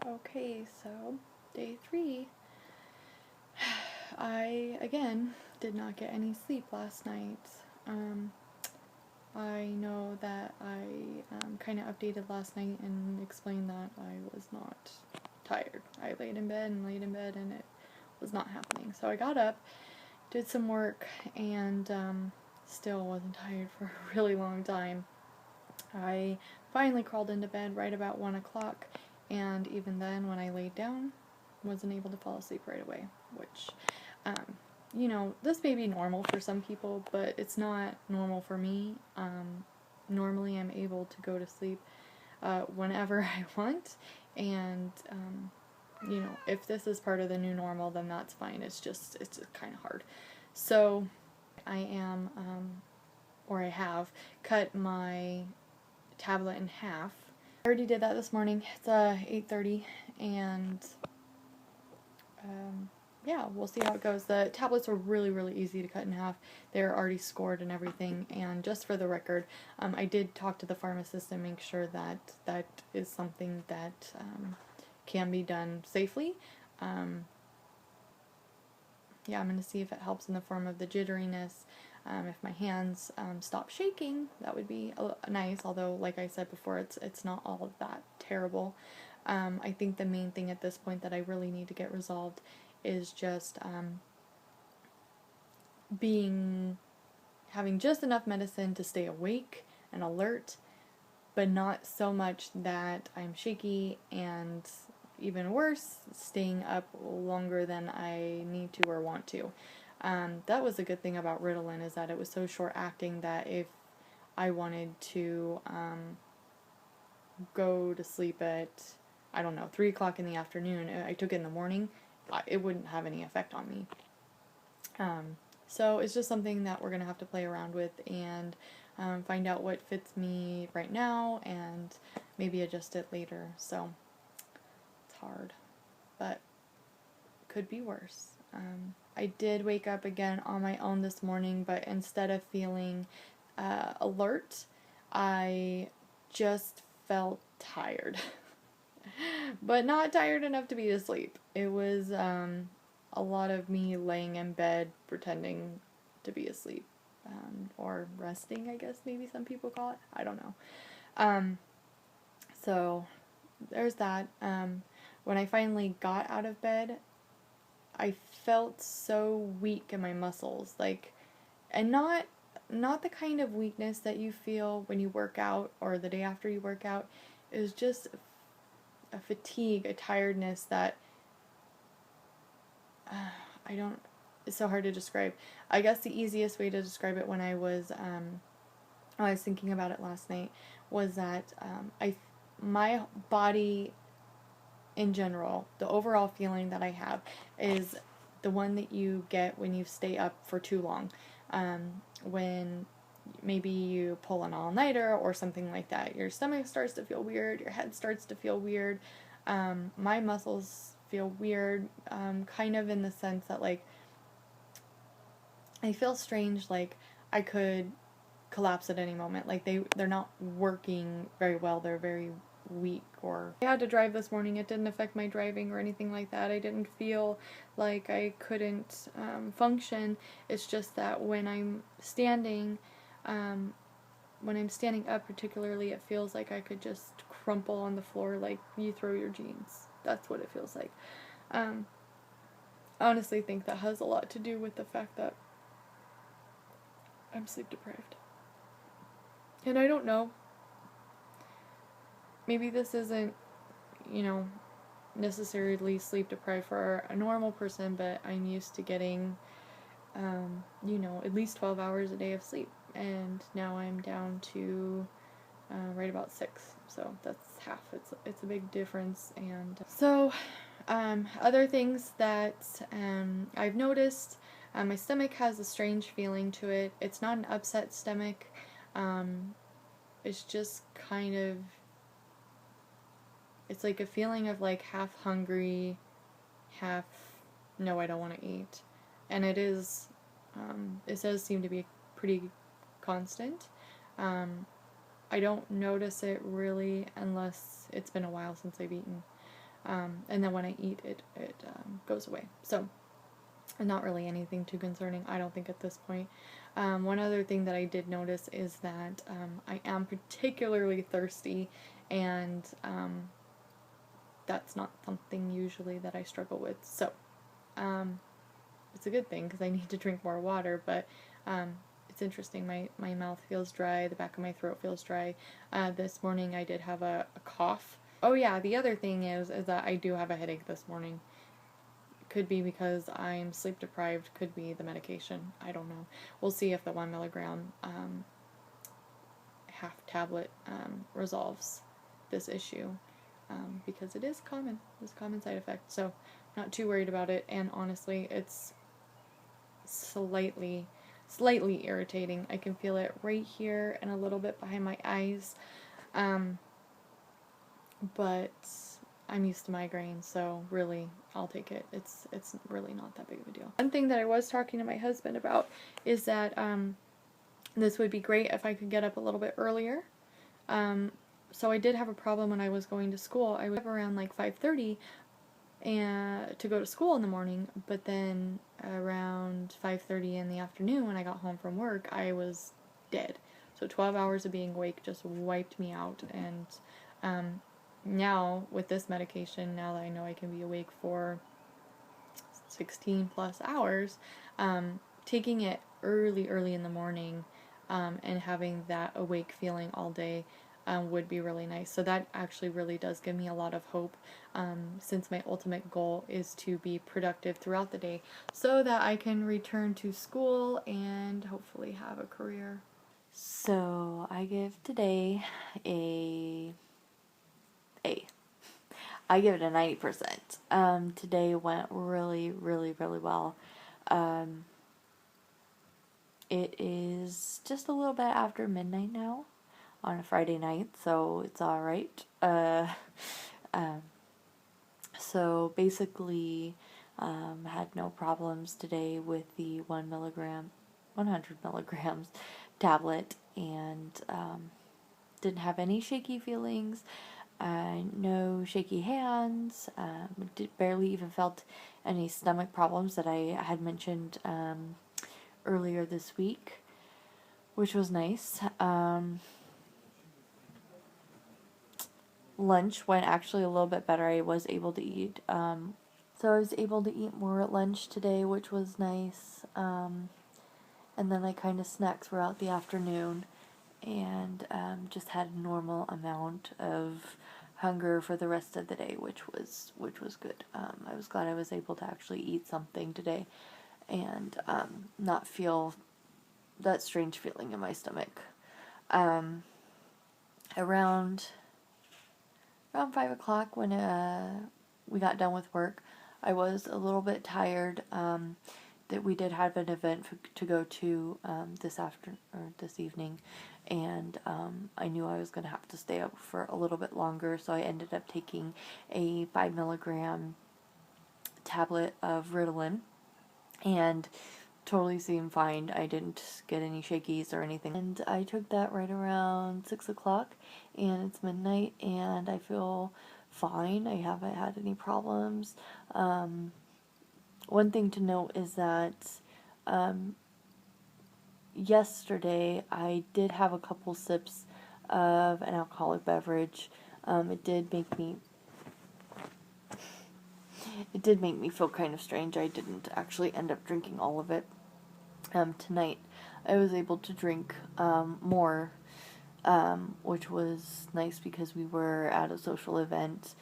Okay, so day 3. I, again, did not get any sleep last night. I know that I kind of updated last night and explained that I was not tired. I laid in bed and it was not happening. So I got up, did some work, and still wasn't tired for a really long time. I finally crawled into bed right about 1 o'clock, and even then, when I laid down, wasn't able to fall asleep right away, which, this may be normal for some people, but it's not normal for me. Normally I'm able to go to sleep whenever I want, and, if this is part of the new normal, then that's fine. It's just kind of hard. So, I am, or I have, cut my tablet in half. I already did that this morning. It's 8:30, and yeah, we'll see how it goes. The tablets are really, really easy to cut in half. They're already scored and everything, and just for the record, I did talk to the pharmacist and make sure that that is something that can be done safely. Yeah, I'm going to see if it helps in the form of the jitteriness. If my hands stop shaking, that would be nice, although, like I said before, it's not all that terrible. I think the main thing at this point that I really need to get resolved is just having just enough medicine to stay awake and alert, but not so much that I'm shaky, and even worse, staying up longer than I need to or want to. That was a good thing about Ritalin, is that it was so short acting that if I wanted to go to sleep at, I don't know, 3 o'clock in the afternoon, I took it in the morning, it wouldn't have any effect on me. So it's just something that we're going to have to play around with and find out what fits me right now and maybe adjust it later. So it's hard, but could be worse. I did wake up again on my own this morning, but instead of feeling alert, I just felt tired. But not tired enough to be asleep. It was a lot of me laying in bed pretending to be asleep, or resting, I guess maybe some people call it. I don't know. So there's that. When I finally got out of bed, I felt so weak in my muscles, and not the kind of weakness that you feel when you work out or the day after you work out. It was just a fatigue, a tiredness that it's so hard to describe. I guess the easiest way to describe it when I was thinking about it last night was that my body in general, the overall feeling that I have is the one that you get when you stay up for too long. When maybe you pull an all-nighter or something like that, your stomach starts to feel weird, your head starts to feel weird. My muscles feel weird, kind of in the sense that, I feel strange, I could collapse at any moment. They're not working very well, they're very weak. Or I had to drive this morning, it didn't affect my driving or anything like that. I didn't feel like I couldn't function. It's just that when I'm standing up particularly, it feels like I could just crumple on the floor like you throw your jeans. That's what it feels like. I honestly think that has a lot to do with the fact that I'm sleep deprived. And I don't know, maybe this isn't, necessarily sleep deprived for a normal person, but I'm used to getting, at least 12 hours a day of sleep. And now I'm down to right about 6. So that's half. It's a big difference. And so other things that I've noticed, my stomach has a strange feeling to it. It's not an upset stomach. It's just kind of, it's like a feeling of half hungry, half, no, I don't want to eat. And it is, it does seem to be pretty constant. I don't notice it really unless it's been a while since I've eaten. and then when I eat, it goes away. So, not really anything too concerning, I don't think, at this point. One other thing that I did notice is that I am particularly thirsty, and that's not something usually that I struggle with. So, it's a good thing because I need to drink more water, but it's interesting. My mouth feels dry, the back of my throat feels dry. This morning I did have a cough. Oh yeah, the other thing is that I do have a headache this morning. Could be because I'm sleep deprived, could be the medication, I don't know. We'll see if the 1 milligram half tablet resolves this issue, because it is common. It's a common side effect, so not too worried about it. And honestly, it's slightly irritating. I can feel it right here and a little bit behind my eyes, but I'm used to migraines, so really, I'll take it. It's really not that big of a deal. One thing that I was talking to my husband about is that this would be great if I could get up a little bit earlier. So I did have a problem when I was going to school. I was up around like 5:30 and to go to school in the morning, but then around 5:30 in the afternoon when I got home from work, I was dead. So 12 hours of being awake just wiped me out, and now with this medication, now that I know I can be awake for 16 plus hours, taking it early in the morning and having that awake feeling all day would be really nice. So that actually really does give me a lot of hope, since my ultimate goal is to be productive throughout the day so that I can return to school and hopefully have a career. So I give today I give it a 90%. Today went really well. It is just a little bit after midnight now on a Friday night, so it's alright. So basically, had no problems today with the 100 milligrams tablet, and didn't have any shaky feelings, no shaky hands, barely even felt any stomach problems that I had mentioned earlier this week, which was nice. Lunch went actually a little bit better. I was able to eat. So I was able to eat more at lunch today, which was nice. And then I kind of snacked throughout the afternoon, and just had a normal amount of hunger for the rest of the day, which was good. I was glad I was able to actually eat something today, and not feel that strange feeling in my stomach. Around 5 o'clock when we got done with work, I was a little bit tired. That we did have an event to go to this evening, and I knew I was going to have to stay up for a little bit longer, so I ended up taking a 5 milligram tablet of Ritalin, and totally seemed fine. I didn't get any shakies or anything. And I took that right around 6 o'clock, and it's midnight, and I feel fine. I haven't had any problems. One thing to note is that yesterday I did have a couple sips of an alcoholic beverage. It did make me feel kind of strange. I didn't actually end up drinking all of it. Tonight I was able to drink more, which was nice because we were at a social event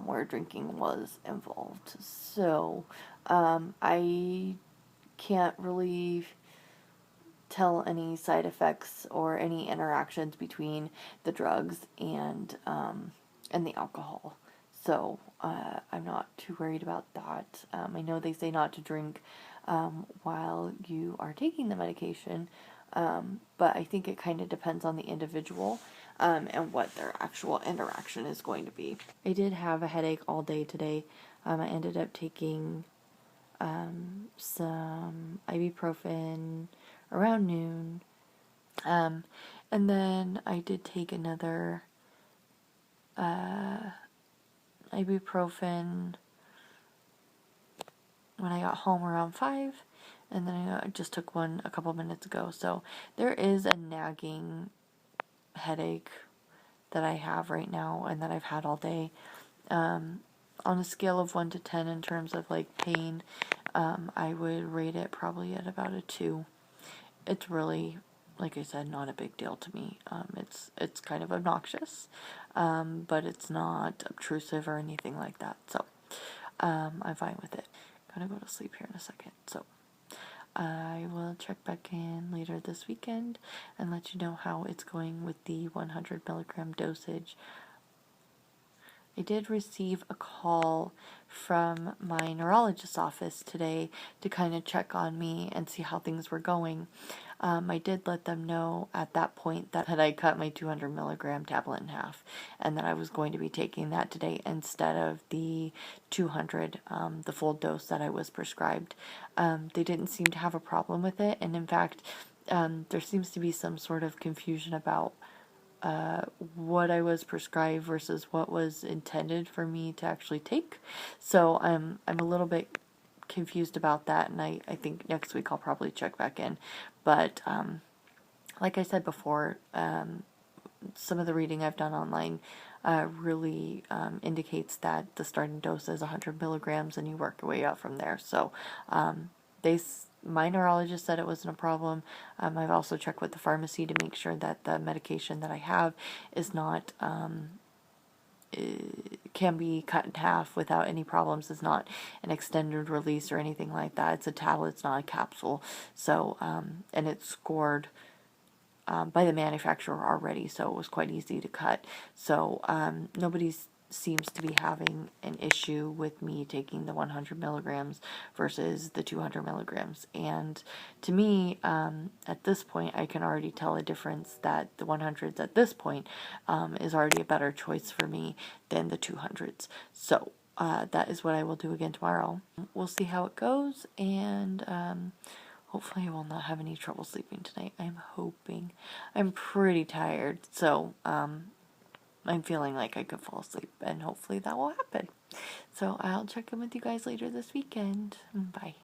where drinking was involved. So I can't really tell any side effects or any interactions between the drugs and the alcohol. So I'm not too worried about that. I know they say not to drink while you are taking the medication, but I think it kind of depends on the individual and what their actual interaction is going to be. I did have a headache all day today. I ended up taking some ibuprofen around noon, and then I did take another ibuprofen when I got home around 5, and then I just took one a couple minutes ago. So there is a nagging headache that I have right now and that I've had all day. On a scale of 1 to 10 in terms of like pain, I would rate it probably at about a 2. It's really, like I said, not a big deal to me. It's kind of obnoxious, but it's not obtrusive or anything like that. So I'm fine with it. Gonna go to sleep here in a second. So I will check back in later this weekend and let you know how it's going with the 100 milligram dosage. I did receive a call from my neurologist's office today to kind of check on me and see how things were going. I did let them know at that point that I cut my 200 milligram tablet in half and that I was going to be taking that today instead of the 200, the full dose that I was prescribed. They didn't seem to have a problem with it, and in fact, there seems to be some sort of confusion about what I was prescribed versus what was intended for me to actually take. So I'm a little bit confused about that, and I think next week I'll probably check back in. But like I said before, some of the reading I've done online really indicates that the starting dose is 100 milligrams and you work your way up from there. So my neurologist said it wasn't a problem. I've also checked with the pharmacy to make sure that the medication that I have is not, can be cut in half without any problems. It's not an extended release or anything like that. It's a tablet, it's not a capsule. So, and it's scored by the manufacturer already, so it was quite easy to cut. So nobody seems to be having an issue with me taking the 100 milligrams versus the 200 milligrams. And to me, at this point, I can already tell a difference that the 100s at this point is already a better choice for me than the 200s. So that is what I will do again tomorrow. We'll see how it goes, and hopefully I will not have any trouble sleeping tonight. I'm hoping. I'm pretty tired, so I'm feeling like I could fall asleep, and hopefully that will happen. So I'll check in with you guys later this weekend. Bye.